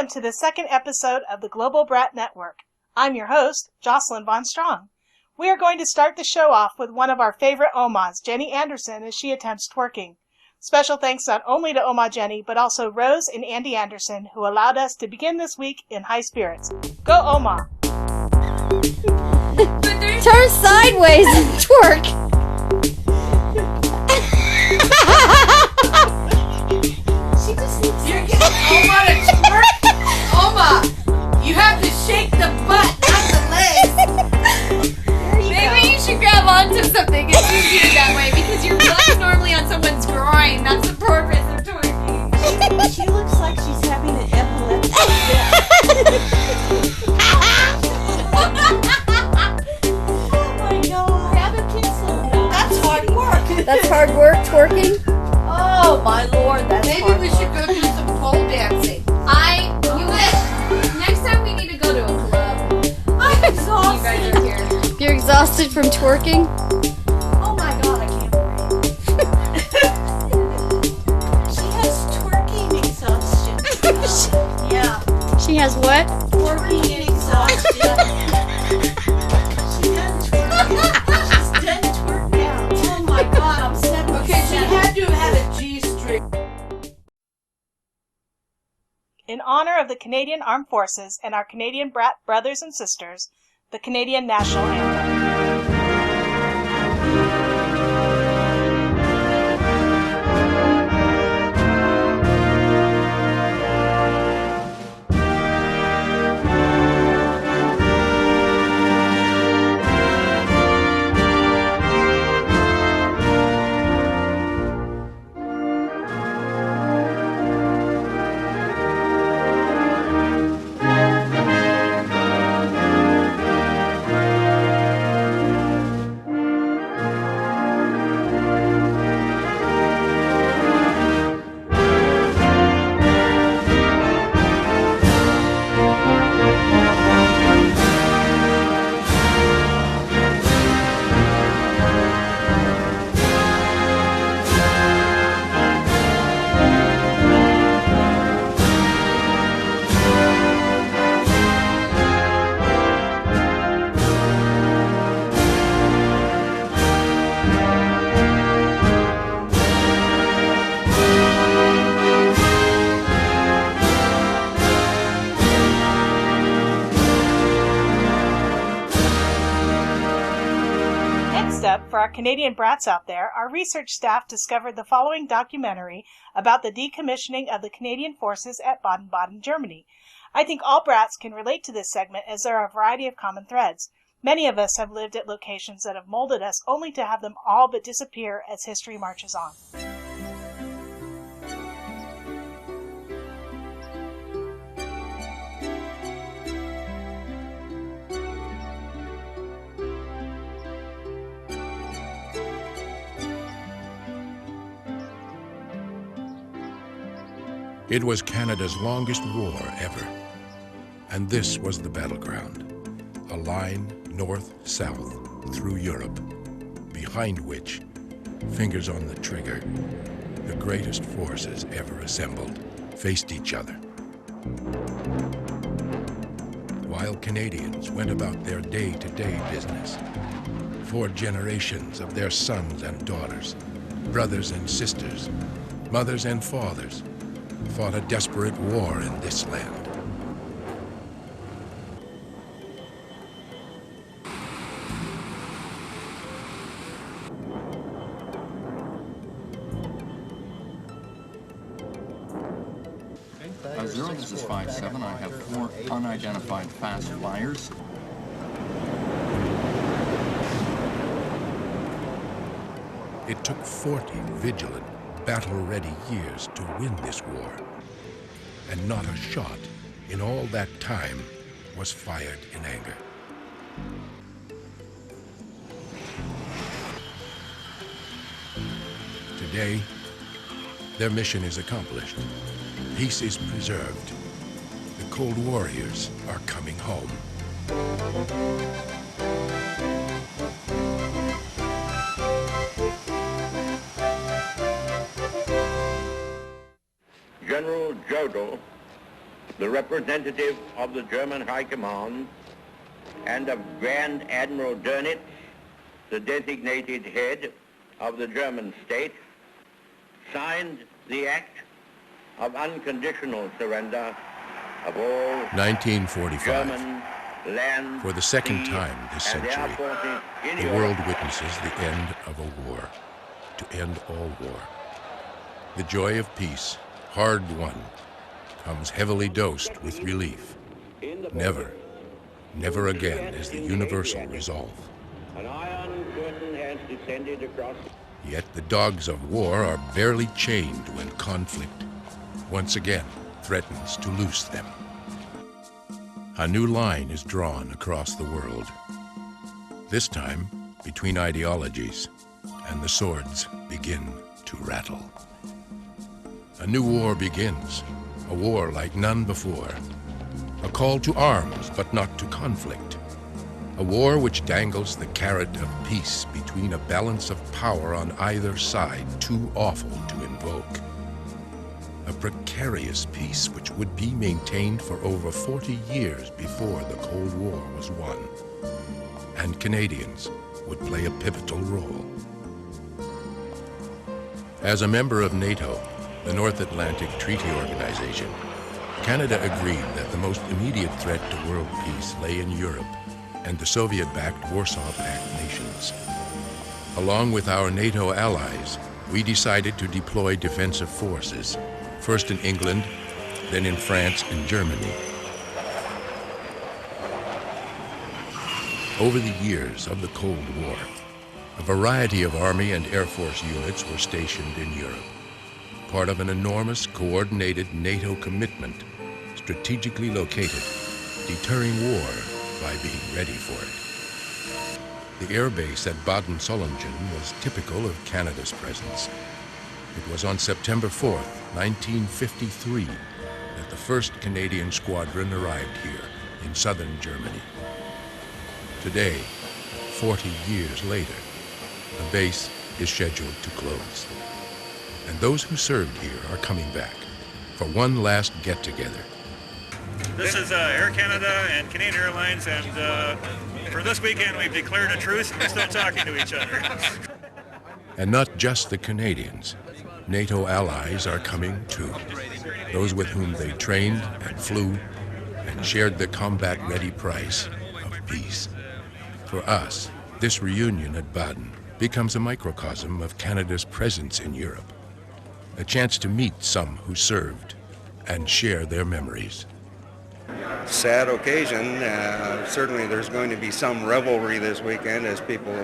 Welcome to the second episode of the Global Brat Network. I'm your host, Jocelyn Von Strong. We are going to start the show off with one of our favorite Omas, Jenny Anderson, as she attempts twerking. Special thanks not only to Oma Jenny, but also Rose and Andy Anderson, who allowed us to begin this week in high spirits. Go Oma! Turn sideways and twerk! She just needs You're getting Oma to twerk? Oma, you have to shake the butt, not the legs. Maybe you should grab onto something. It's easier that way because your butt's normally on someone's groin. That's the purpose of twerking. She looks like she's having an epileptic fit. Oh my god. Grab a pencil. That's hard work. That's hard work, twerking? Oh my lord, that's Maybe we should go do some pole dancing. Next time we need to go to a club. I'm exhausted. You guys are here. You're exhausted from twerking? Oh my god, I can't breathe. She has twerking exhaustion. Yeah. She has what? Twerking exhaustion. She done twerking. She's done twerking out. Oh my god, I'm 7. Okay, she had to have had a G-string. In honor of the Canadian Armed Forces and our Canadian Brat brothers and sisters, the Canadian National Anthem. For our Canadian brats out there, our research staff discovered the following documentary about the decommissioning of the Canadian forces at Baden-Baden, Germany. I think all brats can relate to this segment as there are a variety of common threads. Many of us have lived at locations that have molded us only to have them all but disappear as history marches on. It was Canada's longest war ever, and this was the battleground, a line north-south through Europe, behind which, fingers on the trigger, the greatest forces ever assembled faced each other. While Canadians went about their day-to-day business, 4 generations of their sons and daughters, brothers and sisters, mothers and fathers, fought a desperate war in this land. Zero, this is 5-7. I have 4 unidentified fast flyers. It took 40 vigilant, battle-ready years to win this war, and not a shot in all that time was fired in anger. Today, their mission is accomplished. Peace is preserved. The Cold Warriors are coming home. General Jodo the representative of the German High Command, and of Grand Admiral Dönitz, the designated head of the German state, signed the act of unconditional surrender of all 1945. German land, For the second sea, time this and century, air forces in the Europe. world witnesses the end of a war, to end all war. The joy of peace, hard won, comes heavily dosed with relief. Never, never again is the universal resolve. An iron curtain has descended across. Yet the dogs of war are barely chained when conflict, once again, threatens to loose them. A new line is drawn across the world, this time between ideologies, and the swords begin to rattle. A new war begins, a war like none before. A call to arms, but not to conflict. A war which dangles the carrot of peace between a balance of power on either side too awful to invoke. A precarious peace which would be maintained for over 40 years before the Cold War was won. And Canadians would play a pivotal role. As a member of NATO, the North Atlantic Treaty Organization, Canada agreed that the most immediate threat to world peace lay in Europe and the Soviet-backed Warsaw Pact nations. Along with our NATO allies, we decided to deploy defensive forces, first in England, then in France and Germany. Over the years of the Cold War, a variety of Army and Air Force units were stationed in Europe, part of an enormous coordinated NATO commitment, strategically located, deterring war by being ready for it. The air base at Baden-Baden was typical of Canada's presence. It was on September 4th, 1953, that the 1st Canadian Squadron arrived here in southern Germany. Today, 40 years later, the base is scheduled to close. And those who served here are coming back for one last get-together. This is Air Canada and Canadian Airlines, and for this weekend we've declared a truce and we're still talking to each other. And not just the Canadians. NATO allies are coming too. Those with whom they trained and flew and shared the combat-ready price of peace. For us, this reunion at Baden becomes a microcosm of Canada's presence in Europe. A chance to meet some who served and share their memories. Sad occasion. Certainly there's going to be some revelry this weekend as people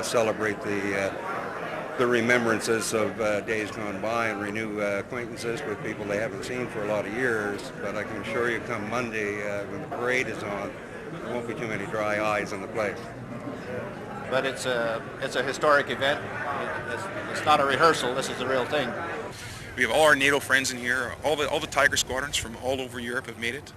celebrate the remembrances of days gone by and renew acquaintances with people they haven't seen for a lot of years. But I can assure you come Monday when the parade is on, there won't be too many dry eyes in the place. But it's a historic event. It's not a rehearsal. This is the real thing. We have all our NATO friends in here. All the Tiger squadrons from all over Europe have made it.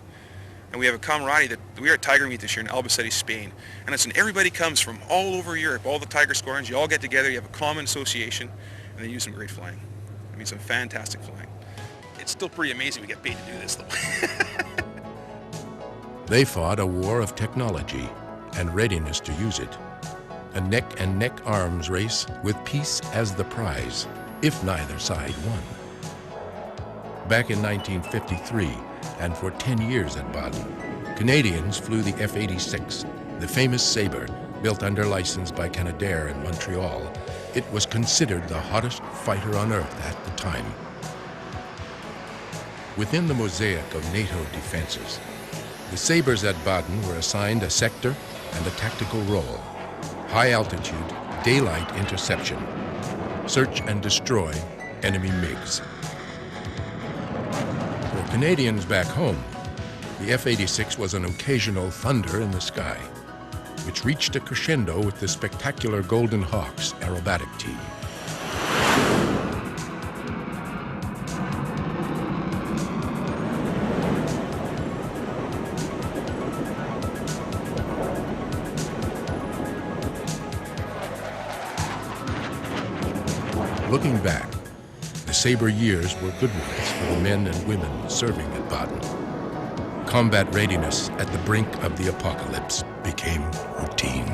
And we have a camaraderie that we are at Tiger Meet this year in Albacete, Spain. And it's when everybody comes from all over Europe, all the Tiger squadrons, you all get together, you have a common association, and they do some great flying. I mean, some fantastic flying. It's still pretty amazing we get paid to do this, though. They fought a war of technology and readiness to use it. A neck-and-neck arms race with peace as the prize, if neither side won. Back in 1953, and for 10 years at Baden, Canadians flew the F-86, the famous Sabre, built under license by Canadair in Montreal. It was considered the hottest fighter on Earth at the time. Within the mosaic of NATO defenses, the Sabres at Baden were assigned a sector and a tactical role: high altitude, daylight interception, search and destroy enemy MiGs. For Canadians back home, the F-86 was an occasional thunder in the sky, which reached a crescendo with the spectacular Golden Hawks aerobatic team. Looking back, the Sabre years were good ones for the men and women serving at Baden. Combat readiness at the brink of the apocalypse became routine.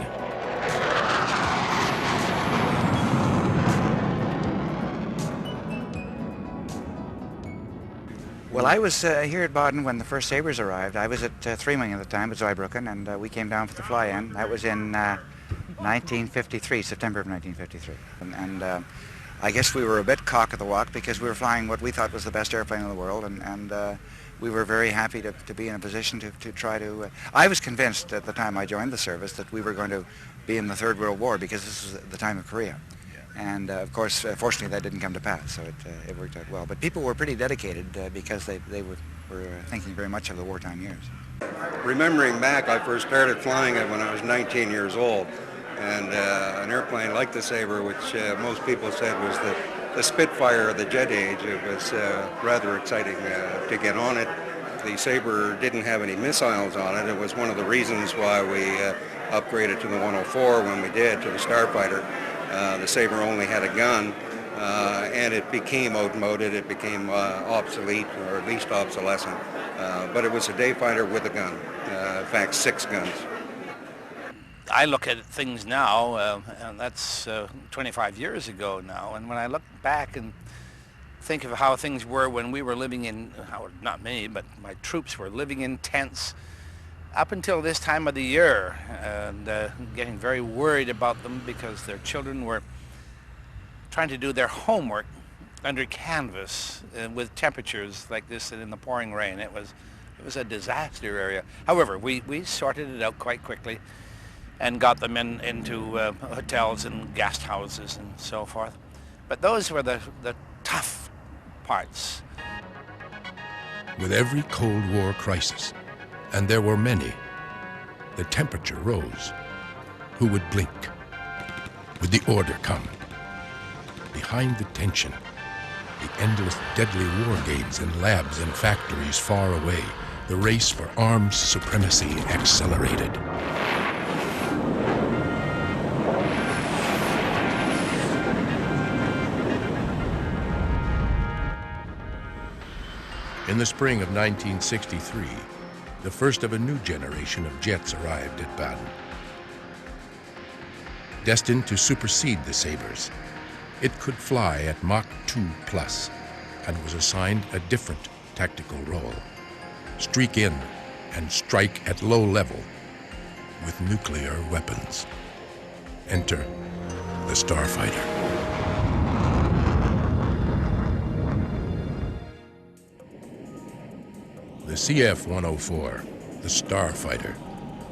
Well, I was here at Baden when the first Sabres arrived. I was at 3 Wing at the time, at Zweibrücken, and we came down for the fly-in. That was in 1953, September of 1953. And I guess we were a bit cock of the walk because we were flying what we thought was the best airplane in the world, and we were very happy to be in a position to try to... I was convinced at the time I joined the service that we were going to be in the Third World War because this was the time of Korea. And of course, fortunately, that didn't come to pass, so it worked out well. But people were pretty dedicated because they were thinking very much of the wartime years. Remembering back, I first started flying it when I was 19 years old. And an airplane like the Sabre, which most people said was the Spitfire of the jet age, it was rather exciting to get on it. The Sabre didn't have any missiles on it. It was one of the reasons why we upgraded to the 104 when we did, to the Starfighter. The Sabre only had a gun, and it became outmoded, it became obsolete, or at least obsolescent. But it was a day fighter with a gun, in fact 6 guns. I look at things now, and that's 25 years ago now, and when I look back and think of how things were when we were living in, not me, but my troops were living in tents up until this time of the year, and getting very worried about them because their children were trying to do their homework under canvas with temperatures like this and in the pouring rain. It was a disaster area. However, we sorted it out quite quickly and got them into hotels and guest houses and so forth. But those were the tough parts. With every Cold War crisis, and there were many, the temperature rose. Who would blink? Would the order come? Behind the tension, the endless deadly war games in labs and factories far away, the race for armed supremacy accelerated. In the spring of 1963, the first of a new generation of jets arrived at Baden. Destined to supersede the Sabres, it could fly at Mach 2+ and was assigned a different tactical role: streak in and strike at low level with nuclear weapons. Enter the Starfighter. The CF-104, the Starfighter,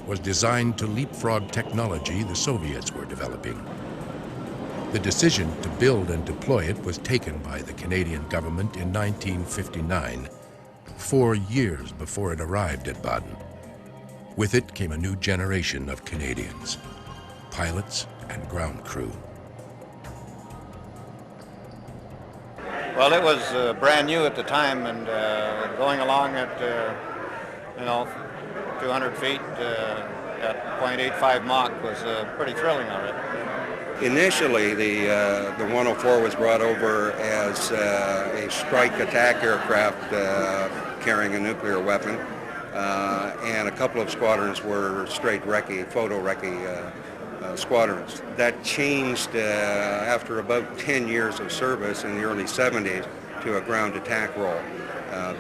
was designed to leapfrog technology the Soviets were developing. The decision to build and deploy it was taken by the Canadian government in 1959, 4 years before it arrived at Baden. With it came a new generation of Canadians, pilots and ground crew. Well, it was brand new at the time, and going along at 200 feet at 0.85 Mach was pretty thrilling already. Initially, the 104 was brought over as a strike attack aircraft carrying a nuclear weapon, and a couple of squadrons were straight recce, photo recce squadrons. That changed after about 10 years of service in the early 70s to a ground attack role,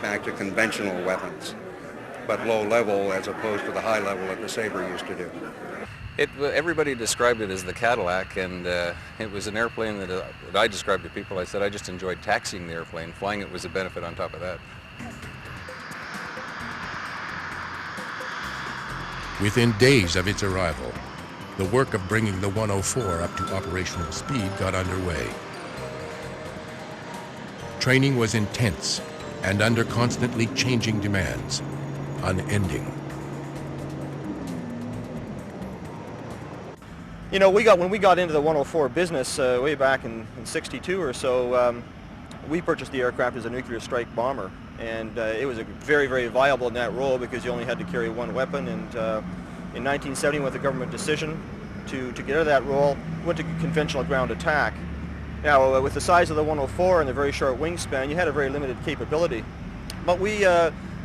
back to conventional weapons, but low level as opposed to the high level that the Sabre used to do. Everybody described it as the Cadillac, and it was an airplane that I described to people. I said I just enjoyed taxiing the airplane. Flying it was a benefit on top of that. Within days of its arrival, the work of bringing the 104 up to operational speed got underway. Training was intense and under constantly changing demands, unending. You know, when we got into the 104 business way back in 62 or so, we purchased the aircraft as a nuclear strike bomber, and it was a very, very viable in that role because you only had to carry one weapon. And in 1970, with the government decision to get out of that role, went to conventional ground attack. Now, with the size of the 104 and the very short wingspan, you had a very limited capability. But we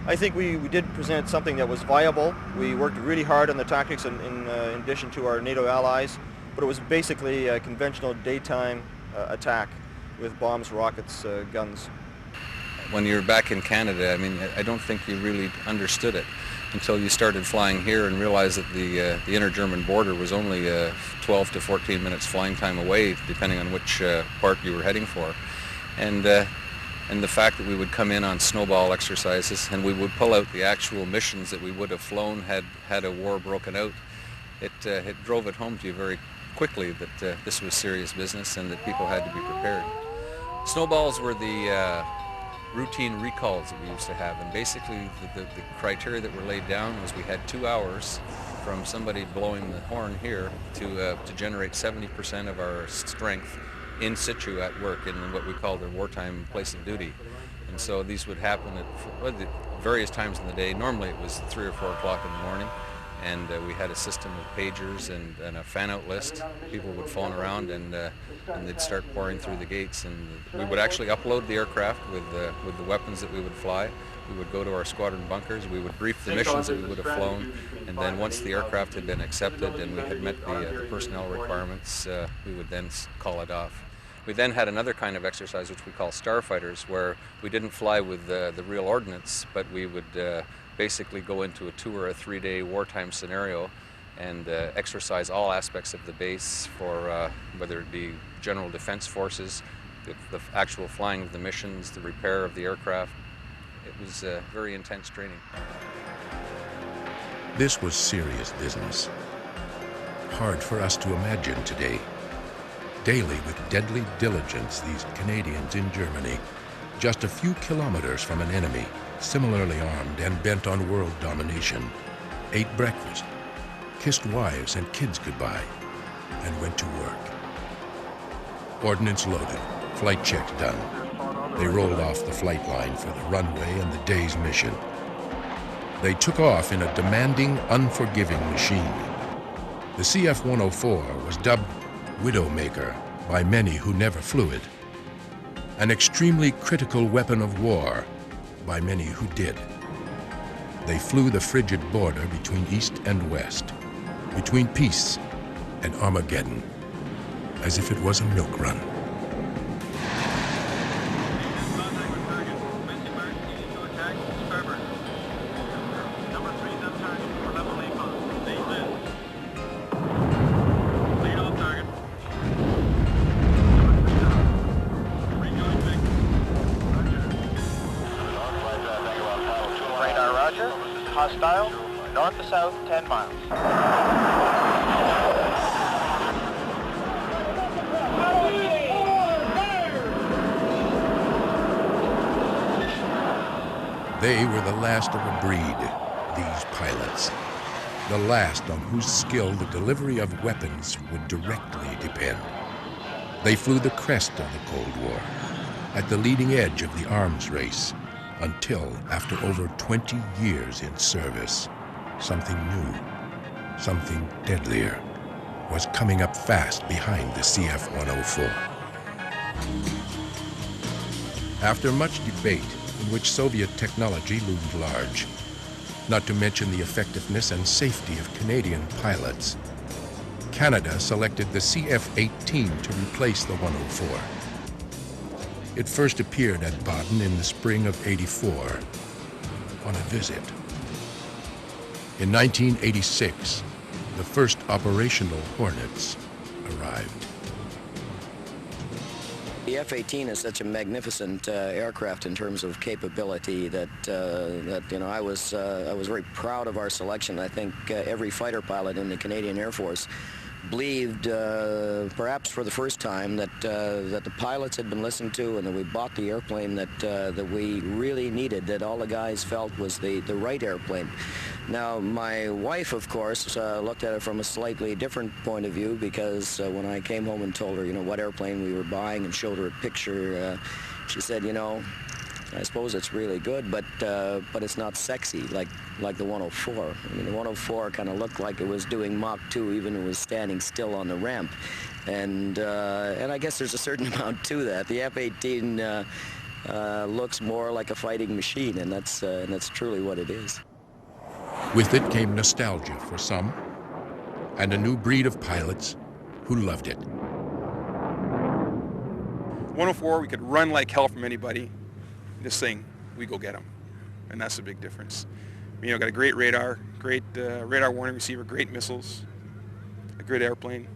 I think we did present something that was viable. We worked really hard on the tactics in addition to our NATO allies, but it was basically a conventional daytime attack with bombs, rockets, guns. When you're back in Canada, I mean, I don't think you really understood it until you started flying here and realized that the inter-German border was only 12 to 14 minutes flying time away, depending on which part you were heading for. And the fact that we would come in on snowball exercises and we would pull out the actual missions that we would have flown had a war broken out, it drove it home to you very quickly that this was serious business and that people had to be prepared. Snowballs were the routine recalls that we used to have, and basically the criteria that were laid down was we had 2 hours from somebody blowing the horn here to generate 70% of our strength in situ at work in what we call the wartime place of duty. And so these would happen at various times in the day. Normally it was 3 or 4 o'clock in the morning, and we had a system of pagers and a fan-out list. People would phone around and they'd start pouring through the gates, and we would actually upload the aircraft with the weapons that we would fly. We would go to our squadron bunkers, we would brief the missions that we would have flown, and then once the aircraft had been accepted and we had met the personnel requirements, we would then call it off. We then had another kind of exercise which we call starfighters, where we didn't fly with the real ordnance, but we would basically go into a 2 or 3 day wartime scenario and exercise all aspects of the base for whether it be general defense forces, the actual flying of the missions, the repair of the aircraft. It was very intense training. This was serious business. Hard for us to imagine today. Daily, with deadly diligence, these Canadians in Germany, just a few kilometers from an enemy, similarly armed and bent on world domination, ate breakfast, kissed wives and kids goodbye, and went to work. Ordnance loaded, flight checks done. They rolled off the flight line for the runway and the day's mission. They took off in a demanding, unforgiving machine. The CF-104 was dubbed Widowmaker by many who never flew it. An extremely critical weapon of war by many who did. They flew the frigid border between East and West, between peace and Armageddon, as if it was a milk run. Hostile, north to south, 10 miles. They were the last of a breed, these pilots. The last on whose skill the delivery of weapons would directly depend. They flew the crest of the Cold War, at the leading edge of the arms race, until, after over 20 years in service, something new, something deadlier, was coming up fast behind the CF-104. After much debate, in which Soviet technology loomed large, not to mention the effectiveness and safety of Canadian pilots, Canada selected the CF-18 to replace the 104. It first appeared at Baden in the spring of '84 on a visit. In 1986, the first operational Hornets arrived. The F-18 is such a magnificent aircraft in terms of capability that I was very proud of our selection. I think every fighter pilot in the Canadian Air Force believed, perhaps for the first time, that the pilots had been listened to and that we bought the airplane that we really needed, that all the guys felt was the right airplane. Now, my wife, of course, looked at it from a slightly different point of view, because when I came home and told her, what airplane we were buying and showed her a picture, she said, I suppose it's really good, but it's not sexy like the 104. I mean, the 104 kind of looked like it was doing Mach 2 even when it was standing still on the ramp, and I guess there's a certain amount to that. The F-18 looks more like a fighting machine, and that's truly what it is. With it came nostalgia for some, and a new breed of pilots who loved it. 104, we could run like hell from anybody. This thing, we go get them. And that's the big difference. You know, got a great radar, great radar warning receiver, great missiles, a good airplane.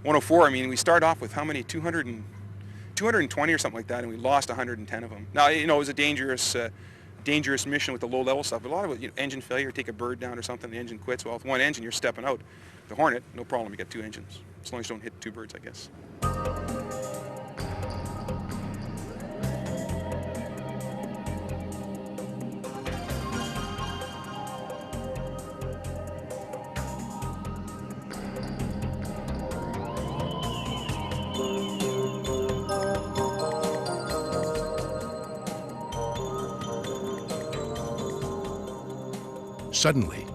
104, I mean, we start off with how many? 220 or something like that, and we lost 110 of them. Now, you know, it was a dangerous mission with the low-level stuff, but a lot of it, you know, engine failure, take a bird down or something, the engine quits. Well, with one engine, you're stepping out. The Hornet, no problem, you get two engines. As long as you don't hit two birds, I guess. Suddenly,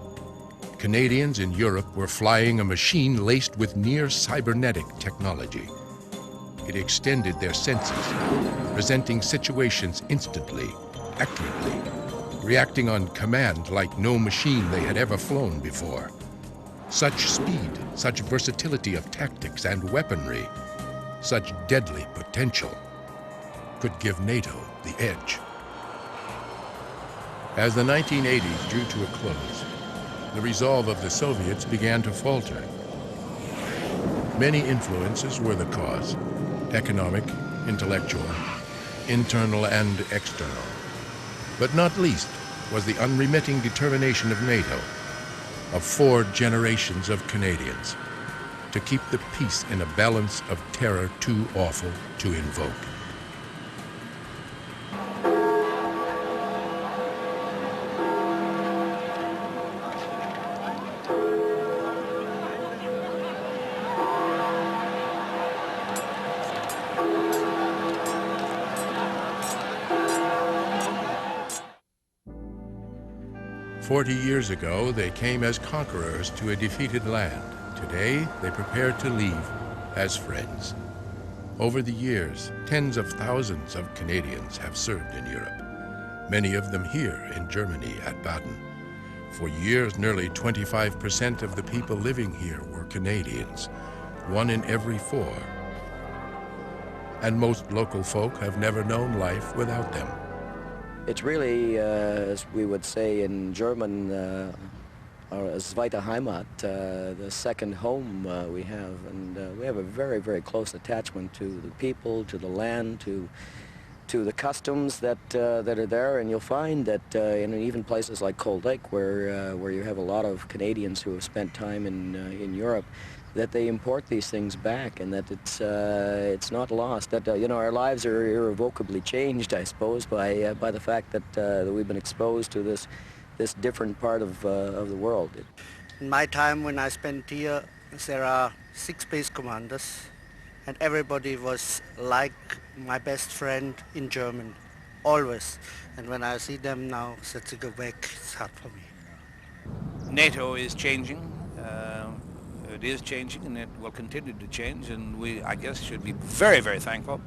Canadians in Europe were flying a machine laced with near-cybernetic technology. It extended their senses, presenting situations instantly, accurately, reacting on command like no machine they had ever flown before. Such speed, such versatility of tactics and weaponry, such deadly potential could give NATO the edge. As the 1980s drew to a close, the resolve of the Soviets began to falter. Many influences were the cause: economic, intellectual, internal and external. But not least was the unremitting determination of NATO, of 4 generations of Canadians, to keep the peace in a balance of terror too awful to invoke. "40 years ago, they came as conquerors to a defeated land. Today, they prepare to leave as friends." Over the years, tens of thousands of Canadians have served in Europe, many of them here in Germany at Baden. For years, nearly 25% of the people living here were Canadians, 1 in every 4. And most local folk have never known life without them. It's really, as we would say in German, zweite Heimat, the second home we have. And we have a very, very close attachment to the people, to the land, to the customs that are there. And you'll find that in even places like Cold Lake, where you have a lot of Canadians who have spent time in Europe, that they import these things back, and that it's not lost. That you know, our lives are irrevocably changed, I suppose, by the fact that we've been exposed to this different part of the world. In my time when I spent here, there are 6 base commanders, and everybody was like my best friend in German, always. And when I see them now, that they go back, it's hard for me. NATO is changing. It is changing, and it will continue to change, and we, I guess, should be very, very thankful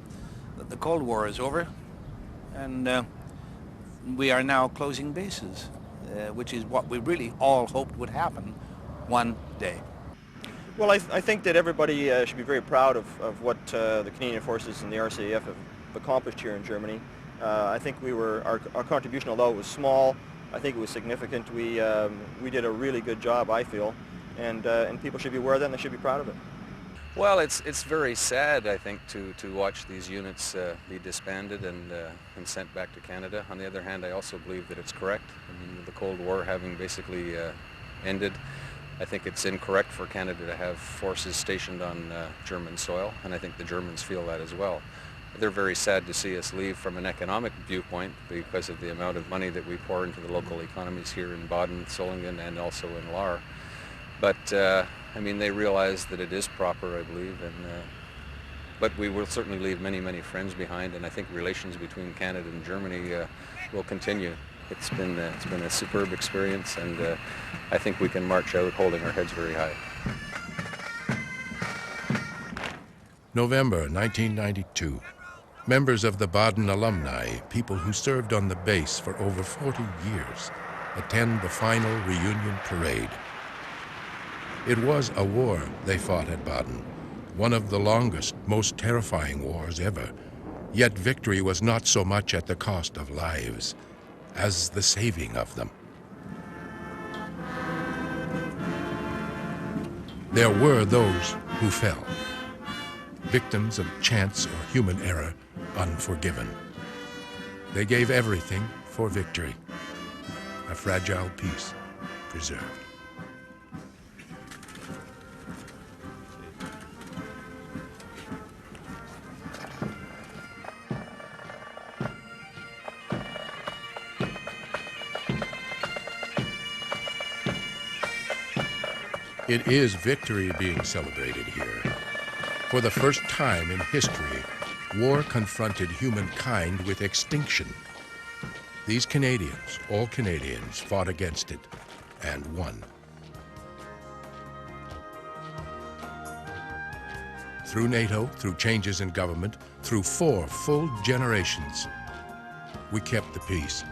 that the Cold War is over, and we are now closing bases, which is what we really all hoped would happen one day. Well, I think that everybody should be very proud of what the Canadian Forces and the RCAF have accomplished here in Germany. I think our contribution, although it was small, I think it was significant. We did a really good job, I feel. And people should be aware of that, and they should be proud of it. Well, it's very sad, I think, to watch these units be disbanded and sent back to Canada. On the other hand, I also believe that it's correct. I mean, with the Cold War having basically ended, I think it's incorrect for Canada to have forces stationed on German soil, and I think the Germans feel that as well. They're very sad to see us leave from an economic viewpoint because of the amount of money that we pour into the local economies here in Baden, Solingen, and also in Lahr. But, I mean, they realize that it is proper, I believe, and but we will certainly leave many, many friends behind, and I think relations between Canada and Germany will continue. It's been a superb experience, and I think we can march out holding our heads very high. November 1992. Members of the Baden alumni, people who served on the base for over 40 years, attend the final reunion parade. It was a war they fought at Baden, one of the longest, most terrifying wars ever. Yet victory was not so much at the cost of lives as the saving of them. There were those who fell, victims of chance or human error, unforgiven. They gave everything for victory, a fragile peace preserved. It is victory being celebrated here. For the first time in history, war confronted humankind with extinction. These Canadians, all Canadians, fought against it and won. Through NATO, through changes in government, through 4 full generations, we kept the peace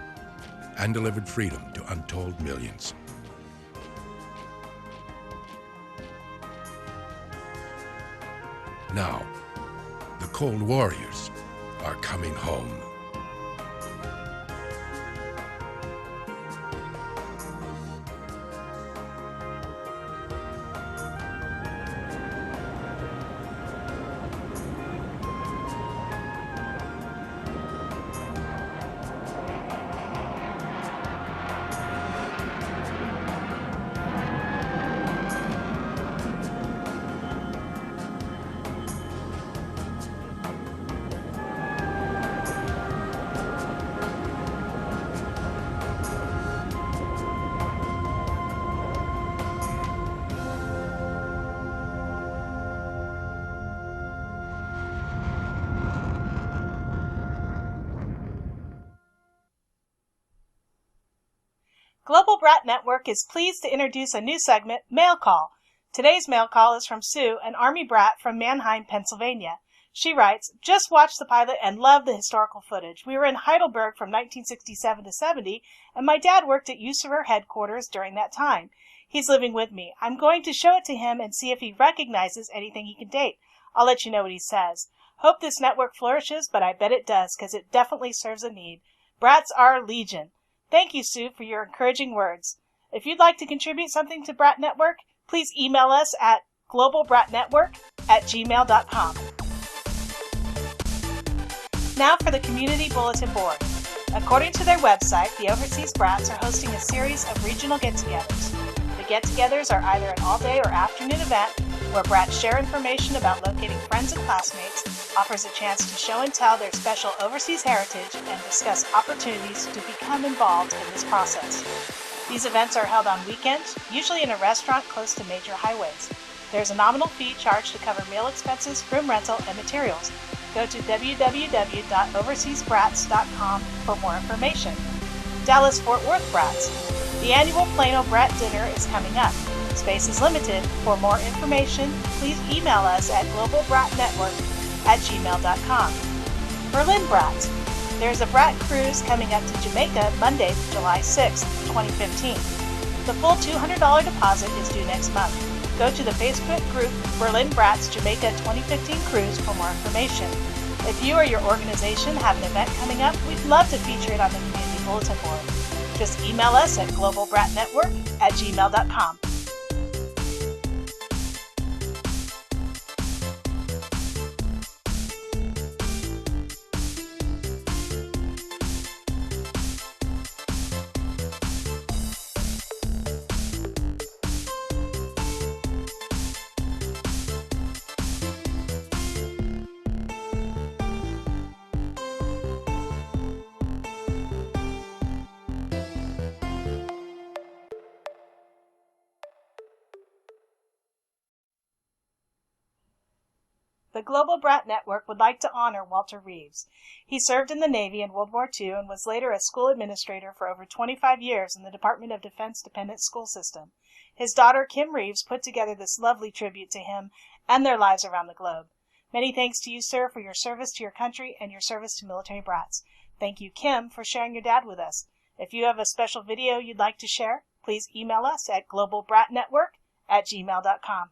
and delivered freedom to untold millions. Now, the Cold Warriors are coming home. Global Brat Network is pleased to introduce a new segment, Mail Call. Today's mail call is from Sue, an Army brat from Mannheim, Pennsylvania. She writes, just watched the pilot and loved the historical footage. We were in Heidelberg from 1967 to 70, and my dad worked at USAREUR headquarters during that time. He's living with me. I'm going to show it to him and see if he recognizes anything he can date. I'll let you know what he says. Hope this network flourishes, but I bet it does, because it definitely serves a need. Brats are legion. Thank you, Sue, for your encouraging words. If you'd like to contribute something to Brat Network, please email us at globalbratnetwork@gmail.com. Now for the Community Bulletin Board. According to their website, the Overseas Brats are hosting a series of regional get-togethers. The get-togethers are either an all-day or afternoon event where brats share information about locating friends and classmates, offers a chance to show and tell their special overseas heritage, and discuss opportunities to become involved in this process. These events are held on weekends, usually in a restaurant close to major highways. There's a nominal fee charged to cover meal expenses, room rental, and materials. Go to www.overseasbrats.com for more information. Dallas-Fort Worth Brats. The annual Plano Brat Dinner is coming up. Space is limited. For more information, please email us at globalbratnetwork@gmail.com. Berlin Brats. There's a Brat cruise coming up to Jamaica Monday, July 6, 2015. The full $200 deposit is due next month. Go to the Facebook group Berlin Brats Jamaica 2015 Cruise for more information. If you or your organization have an event coming up, we'd love to feature it on the Community Bulletin Board. Just email us at globalbratnetwork@gmail.com. The Global Brat Network would like to honor Walter Reeves. He served in the Navy in World War II and was later a school administrator for over 25 years in the Department of Defense Dependent School System. His daughter, Kim Reeves, put together this lovely tribute to him and their lives around the globe. Many thanks to you, sir, for your service to your country and your service to military brats. Thank you, Kim, for sharing your dad with us. If you have a special video you'd like to share, please email us at globalbratnetwork@gmail.com.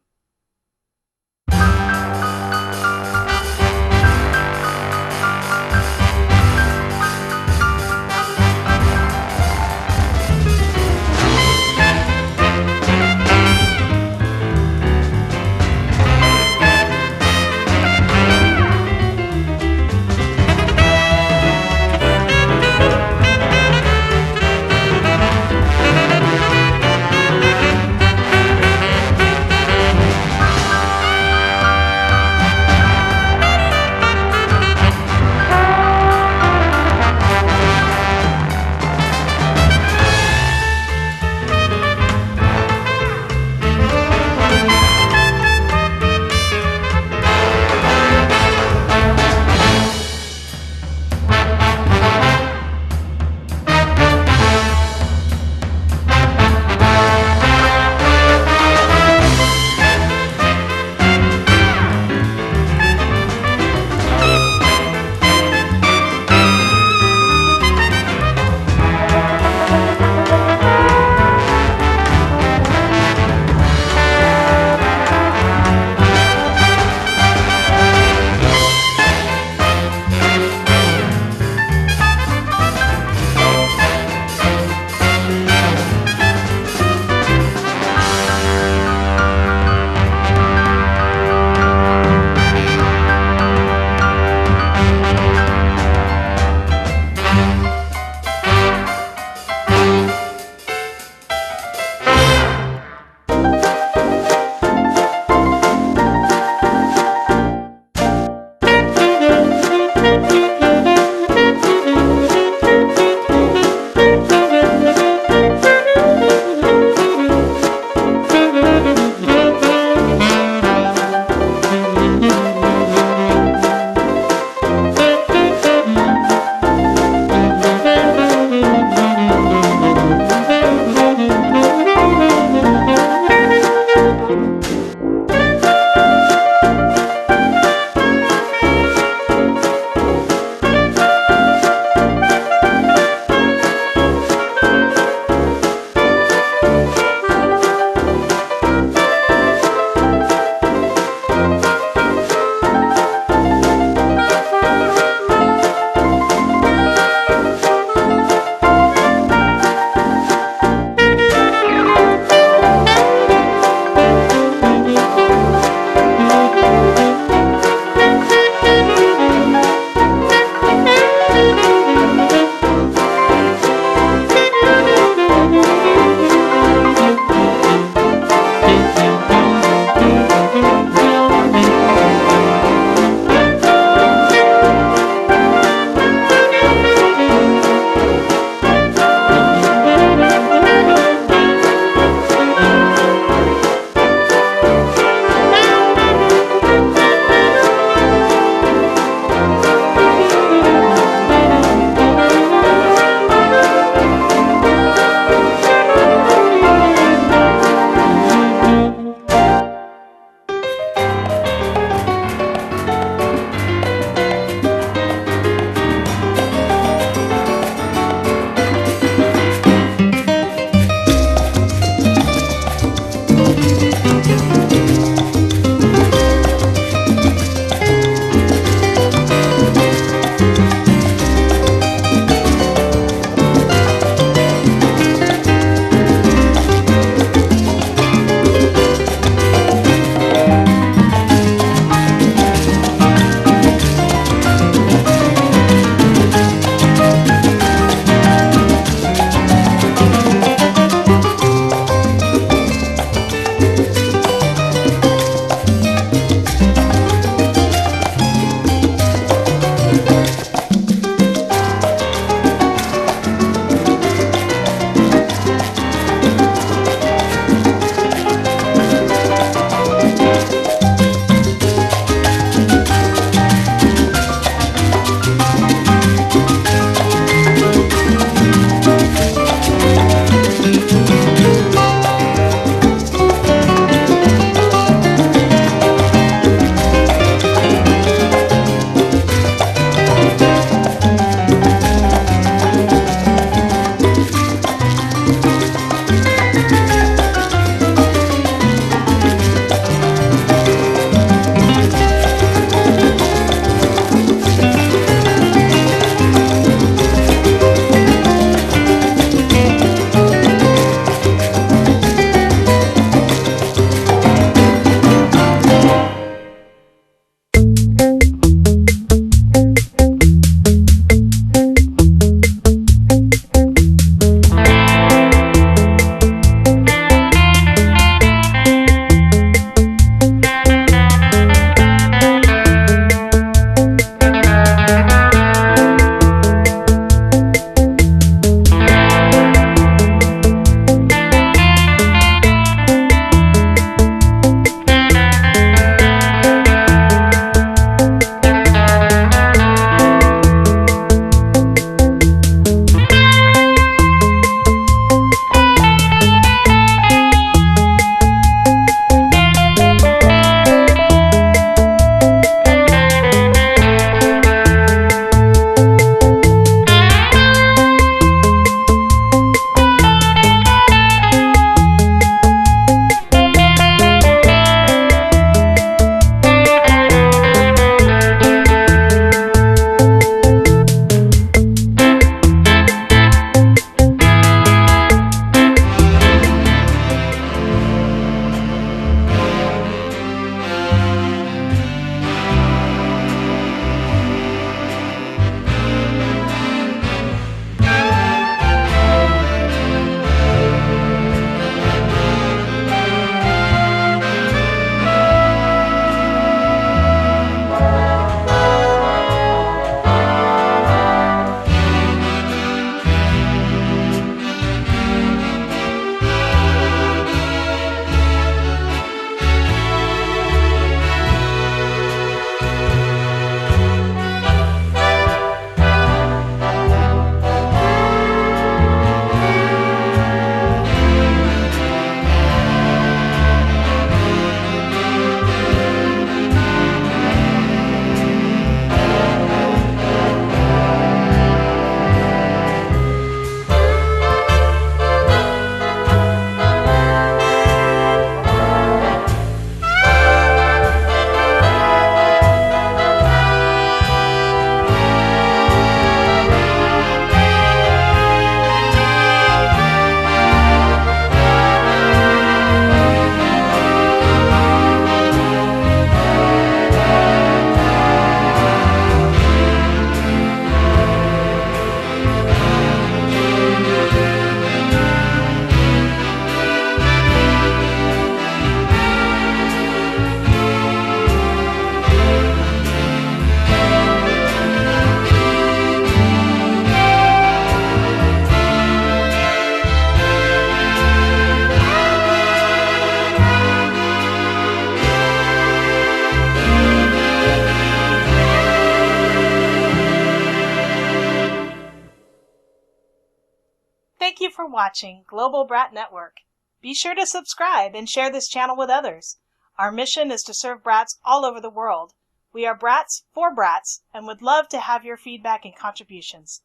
watching Global Brat Network. Be sure to subscribe and share this channel with others. Our mission is to serve brats all over the world. We are Brats for Brats and would love to have your feedback and contributions.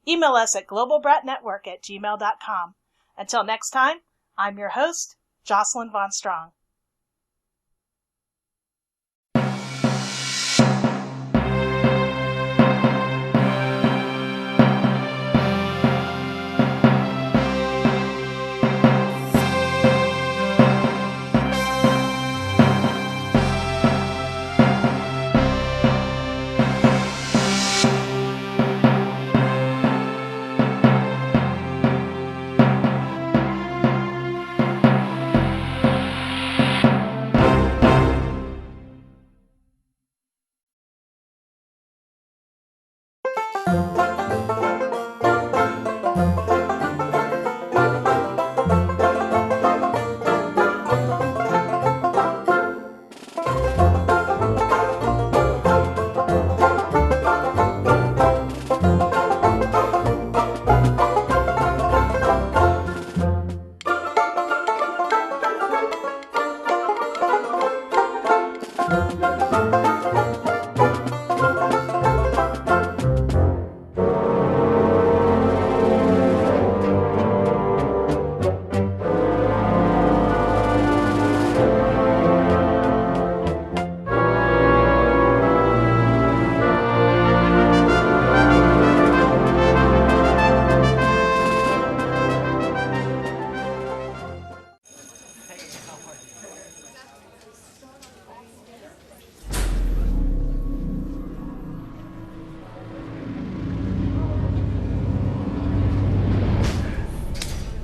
Email us at globalbratnetwork@gmail.com. Until next time, I'm your host, Jocelyn Von Strong.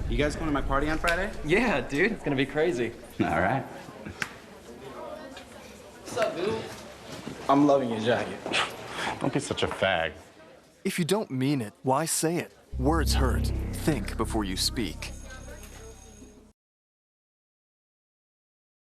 You guys going to my party on Friday? Yeah, dude. It's gonna be crazy. All right. What's up, dude? I'm loving your jacket. Don't be such a fag. If you don't mean it, why say it? Words hurt. Think before you speak.